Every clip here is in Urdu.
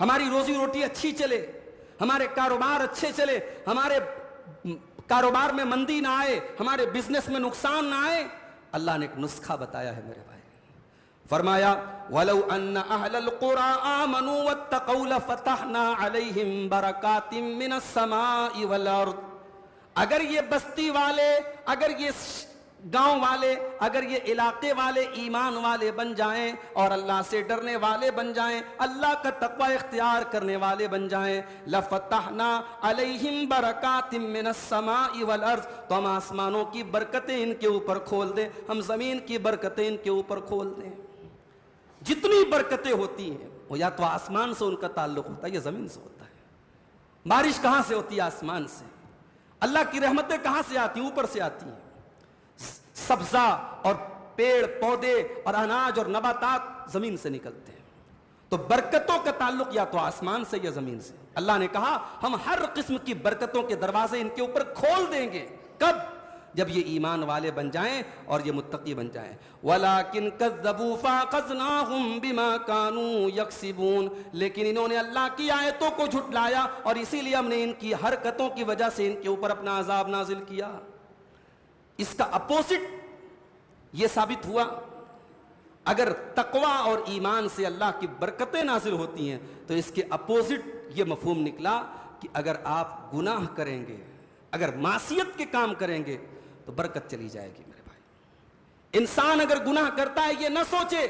ہماری روزی روٹی اچھی چلے, ہمارے کاروبار اچھے چلے, ہمارے کاروبار میں مندی نہ آئے, ہمارے بزنس میں نقصان نہ آئے. اللہ نے ایک نسخہ بتایا ہے میرے بھائی, فرمایا وَلَوْ أَنَّ أَهْلَ الْقُرَىٰ آمَنُوا وَاتَّقَوْا لَفَتَحْنَا عَلَيْهِمْ بَرَكَاتٍ مِّنَ السَّمَاءِ وَالْأَرْضِ. اگر یہ بستی والے, اگر یہ گاؤں والے, اگر یہ علاقے والے ایمان والے بن جائیں اور اللہ سے ڈرنے والے بن جائیں, اللہ کا تقوی اختیار کرنے والے بن جائیں, لَفَتَحْنَا عَلَيْهِمْ بَرَكَاتٍ مِّنَ السَّمَاءِ وَالْأَرْضِ, تو ہم آسمانوں کی برکتیں ان کے اوپر کھول دیں, ہم زمین کی برکتیں ان کے اوپر کھول دیں. جتنی برکتیں ہوتی ہیں وہ یا تو آسمان سے ان کا تعلق ہوتا ہے یا زمین سے ہوتا ہے. بارش کہاں سے ہوتی ہے؟ آسمان سے. اللہ کی رحمتیں کہاں سے آتی ہیں؟ اوپر سے آتی ہیں. سبزہ اور پیڑ پودے اور اناج اور نباتات زمین سے نکلتے ہیں. تو برکتوں کا تعلق یا تو آسمان سے یا زمین سے. اللہ نے کہا ہم ہر قسم کی برکتوں کے دروازے ان کے اوپر کھول دیں گے. کب؟ جب یہ ایمان والے بن جائیں اور یہ متقی بن جائیں. وَلَٰكِن كَذَّبُوا فَأَخَذْنَاهُمْ بِمَا كَانُوا يَكْسِبُونَ, لیکن انہوں نے اللہ کی آیتوں کو جھٹلایا اور اسی لیے ہم نے ان کی حرکتوں کی وجہ سے ان کے اوپر اپنا عذاب نازل کیا. اس کا اپوزٹ یہ ثابت ہوا, اگر تقوی اور ایمان سے اللہ کی برکتیں نازل ہوتی ہیں تو اس کے اپوزٹ یہ مفہوم نکلا کہ اگر آپ گناہ کریں گے, اگر معصیت کے کام کریں گے تو برکت چلی جائے گی میرے بھائی. انسان اگر گناہ کرتا ہے یہ نہ سوچے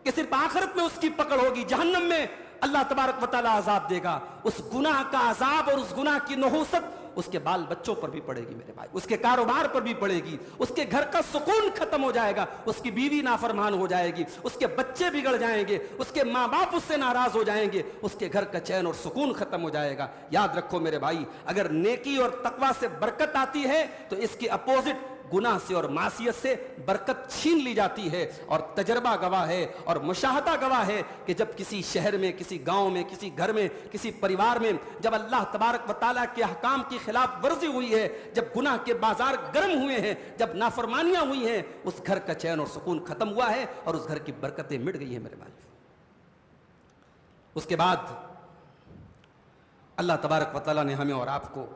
کہ صرف آخرت میں اس کی پکڑ ہوگی, جہنم میں اللہ تبارک و تعالیٰ عذاب دے گا. اس گناہ کا عذاب اور اس گناہ کی نحوست اس کے بال بچوں پر بھی پڑے گی میرے بھائی, اس کے کاروبار پر بھی پڑے گی, اس کے گھر کا سکون ختم ہو جائے گا, اس کی بیوی نافرمان ہو جائے گی, اس کے بچے بگڑ جائیں گے, اس کے ماں باپ اس سے ناراض ہو جائیں گے, اس کے گھر کا چین اور سکون ختم ہو جائے گا. یاد رکھو میرے بھائی, اگر نیکی اور تقوی سے برکت آتی ہے تو اس کے اپوزٹ گناہ سے اور معصیت سے برکت چھین لی جاتی ہے. اور تجربہ گواہ ہے اور مشاہدہ گواہ ہے کہ جب کسی شہر میں, کسی گاؤں میں, کسی گھر میں, کسی پریوار میں جب اللہ تبارک و تعالیٰ کے احکام کی خلاف ورزی ہوئی ہے, جب گناہ کے بازار گرم ہوئے ہیں, جب نافرمانیاں ہوئی ہیں, اس گھر کا چین اور سکون ختم ہوا ہے اور اس گھر کی برکتیں مٹ گئی ہیں میرے بھائی. اس کے بعد اللہ تبارک و تعالیٰ نے ہمیں اور آپ کو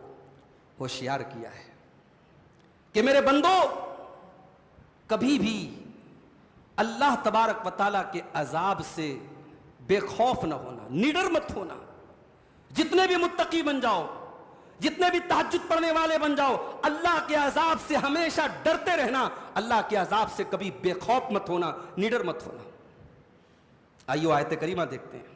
ہوشیار کیا ہے کہ میرے بندو کبھی بھی اللہ تبارک و تعالیٰ کے عذاب سے بے خوف نہ ہونا, نڈر مت ہونا. جتنے بھی متقی بن جاؤ, جتنے بھی تہجد پڑھنے والے بن جاؤ, اللہ کے عذاب سے ہمیشہ ڈرتے رہنا. اللہ کے عذاب سے کبھی بے خوف مت ہونا, نڈر مت ہونا. آئیو آیت کریمہ دیکھتے ہیں.